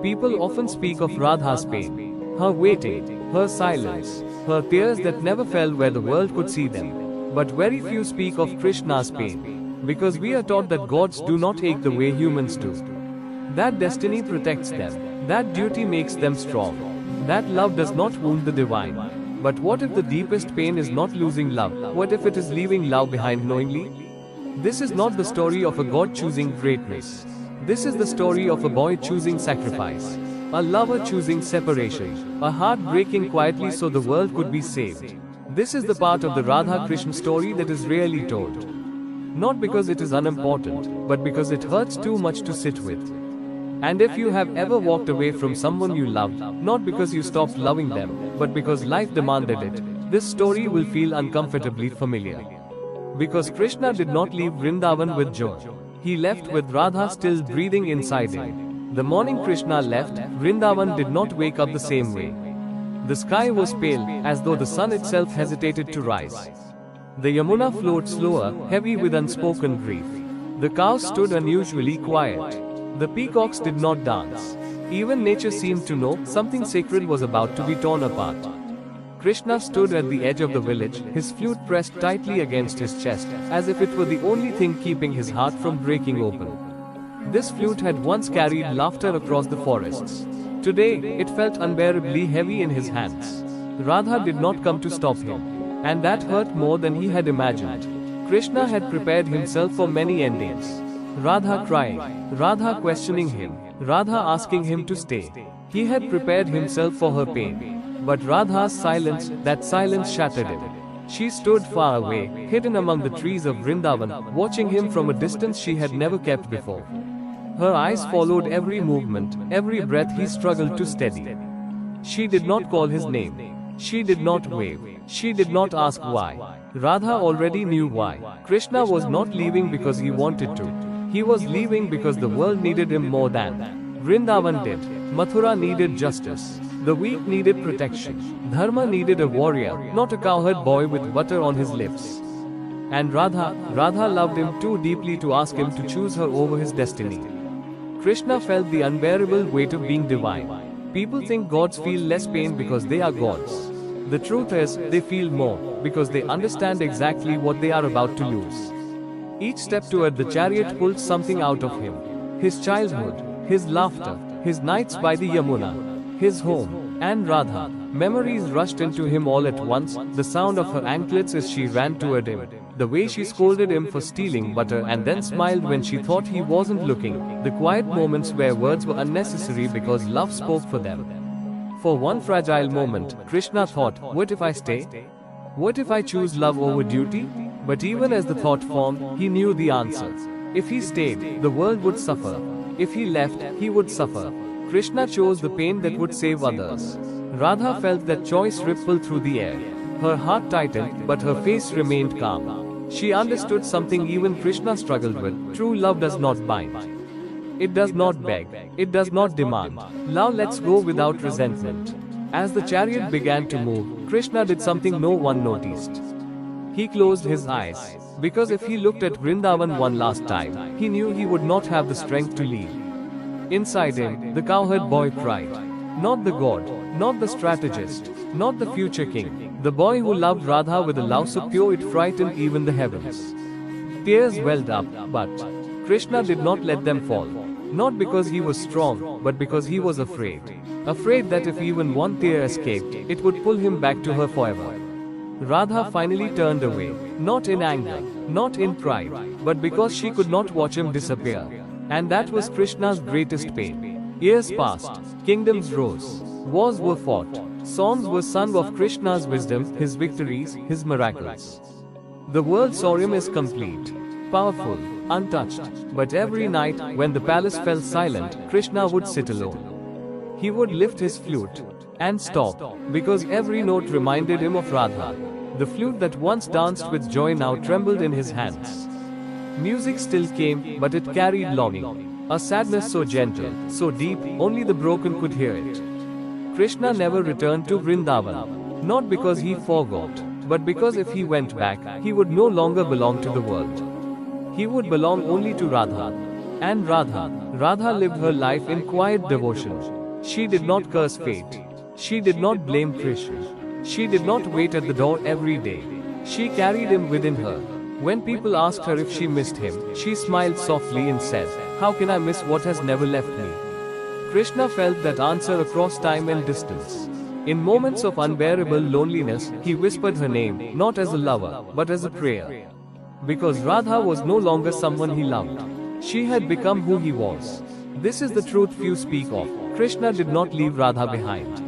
People often speak of Radha's pain, her waiting, her silence, her tears that never fell where the world could see them. But very few speak of Krishna's pain, because we are taught that gods do not ache the way humans do. That destiny protects them, that duty makes them strong, that love does not wound the divine. But what if the deepest pain is not losing love? What if it is leaving love behind knowingly? This is not the story of a god choosing greatness. This is the story of a boy choosing sacrifice, a lover choosing separation, a heart breaking quietly so the world could be saved. This is the part of the Radha Krishna story that is rarely told. Not because it is unimportant, but because it hurts too much to sit with. And if you have ever walked away from someone you loved, not because you stopped loving them, but because life demanded it, this story will feel uncomfortably familiar. Because Krishna did not leave Vrindavan with joy. He left with Radha still breathing inside him. The morning Krishna left, Vrindavan did not wake up the same way. The sky was pale, as though the sun itself hesitated to rise. The Yamuna flowed slower, heavy with unspoken grief. The cows stood unusually quiet. The peacocks did not dance. Even nature seemed to know something sacred was about to be torn apart. Krishna stood at the edge of the village, his flute pressed tightly against his chest, as if it were the only thing keeping his heart from breaking open. This flute had once carried laughter across the forests. Today, it felt unbearably heavy in his hands. Radha did not come to stop him. And that hurt more than he had imagined. Krishna had prepared himself for many endings. Radha crying, Radha questioning him, Radha asking him to stay. He had prepared himself for her pain. But Radha's silence, that silence shattered him. She stood far away, hidden among the trees of Vrindavan, watching him from a distance she had never kept before. Her eyes followed every movement, every breath he struggled to steady. She did not call his name. She did not wave. She did not ask why. Radha already knew why. Krishna was not leaving because he wanted to. He was leaving because the world needed him more than Vrindavan did. Mathura needed justice. The weak needed protection. Dharma needed a warrior, not a cowherd boy with butter on his lips. And Radha loved him too deeply to ask him to choose her over his destiny. Krishna felt the unbearable weight of being divine. People think gods feel less pain because they are gods. The truth is, they feel more, because they understand exactly what they are about to lose. Each step toward the chariot pulled something out of him. His childhood, his laughter, his nights by the Yamuna, his home, and Radha. Memories rushed into him all at once, the sound of her anklets as she ran toward him, the way she scolded him for stealing butter and then smiled when she thought he wasn't looking, the quiet moments where words were unnecessary because love spoke for them. For one fragile moment, Krishna thought, what if I stay? What if I choose love over duty? But even as the thought formed, he knew the answer. If he stayed, the world would suffer. If he left, he would suffer. Krishna chose the pain that would save others. Radha felt that choice ripple through the air. Her heart tightened, but her face remained calm. She understood something even Krishna struggled with. True love does not bind. It does not beg. It does not demand. Love lets go without resentment. As the chariot began to move, Krishna did something no one noticed. He closed his eyes. Because if he looked at Vrindavan one last time, he knew he would not have the strength to leave. Inside him, the cowherd boy cried. Not the god, not the strategist, not the future king. The boy who loved Radha with a love so pure it frightened even the heavens. Tears welled up, but Krishna did not let them fall. Not because he was strong, but because he was afraid. Afraid that if even one tear escaped, it would pull him back to her forever. Radha finally turned away, not in anger, not in pride, but because she could not watch him disappear. And that was Krishna's greatest pain. Years passed, kingdoms rose, wars were fought, songs were sung of Krishna's wisdom, his victories, his miracles. The world saw him as complete, powerful, untouched. But every night, when the palace fell silent, Krishna would sit alone. He would lift his flute and stop, because every note reminded him of Radha. The flute that once danced with joy now trembled in his hands. Music still came, but it carried longing. A sadness so gentle, so deep, only the broken could hear it. Krishna never returned to Vrindavan. Not because he forgot, but because if he went back, he would no longer belong to the world. He would belong only to Radha. And Radha, Radha lived her life in quiet devotion. She did not curse fate. She did not blame Krishna. She did not wait at the door every day. She carried him within her. When people asked her if she missed him, she smiled softly and said, "How can I miss what has never left me?" Krishna felt that answer across time and distance. In moments of unbearable loneliness, he whispered her name, not as a lover, but as a prayer. Because Radha was no longer someone he loved. She had become who he was. This is the truth few speak of. Krishna did not leave Radha behind.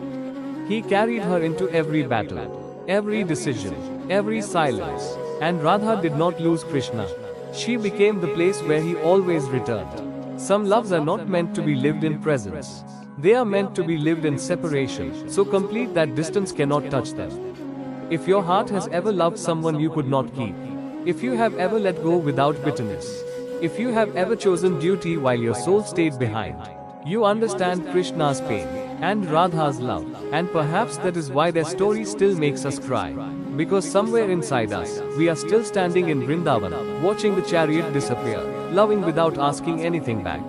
He carried her into every battle, every decision, every silence. And Radha did not lose Krishna. She became the place where he always returned. Some loves are not meant to be lived in presence. They are meant to be lived in separation, so complete that distance cannot touch them. If your heart has ever loved someone you could not keep, if you have ever let go without bitterness, if you have ever chosen duty while your soul stayed behind, you understand Krishna's pain and Radha's love, and perhaps that is why their story still makes us cry. Because somewhere inside us, we are still standing in Vrindavan, watching the chariot disappear, loving without asking anything back.